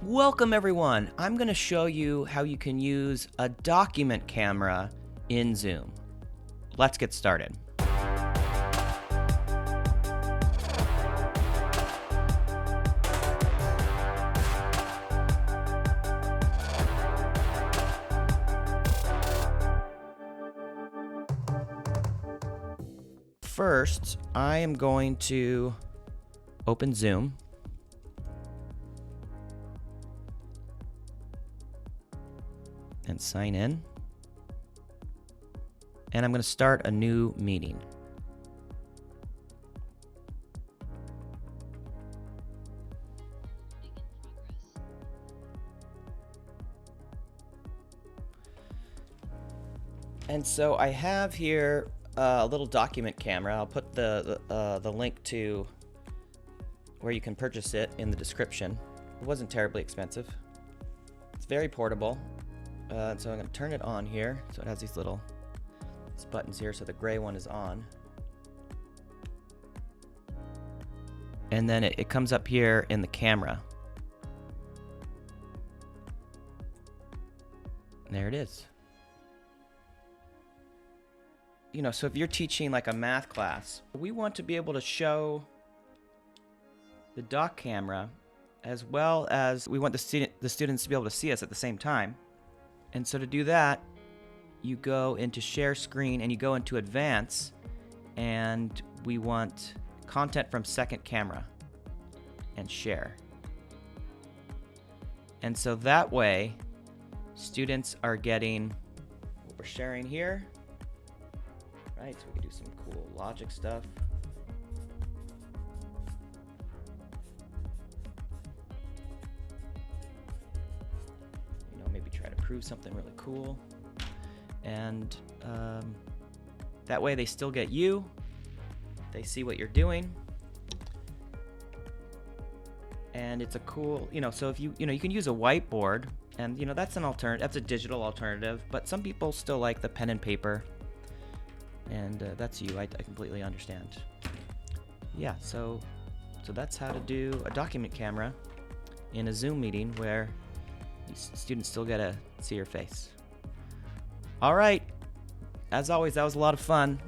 Welcome everyone. I'm going to show you how you can use a document camera in Zoom. Let's get started. First, I am going to open Zoom. And sign in. And I'm going to start a new meeting. And so I have here a little document camera. I'll put the link to where you can purchase it in the description. It wasn't terribly expensive. It's very portable. So I'm going to turn it on here. So it has these buttons here. So the gray one is on. And then it comes up here in the camera. There it is. You know, so if you're teaching like a math class, we want to be able to show the doc camera as well as we want the students to be able to see us at the same time. And so to do that, you go into share screen and you go into advance, and we want content from second camera and share. And so that way, students are getting what we're sharing here. Right, so we can do some cool logic stuff. Maybe try to prove something really cool. And that way they still get you. They see what you're doing. And it's a cool, so if you can use a whiteboard, and that's an alternative, that's a digital alternative, but some people still like the pen and paper. And that's you, I completely understand. Yeah, so that's how to do a document camera in a Zoom meeting where students still get to see your face. All right. As always, that was a lot of fun.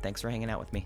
Thanks for hanging out with me.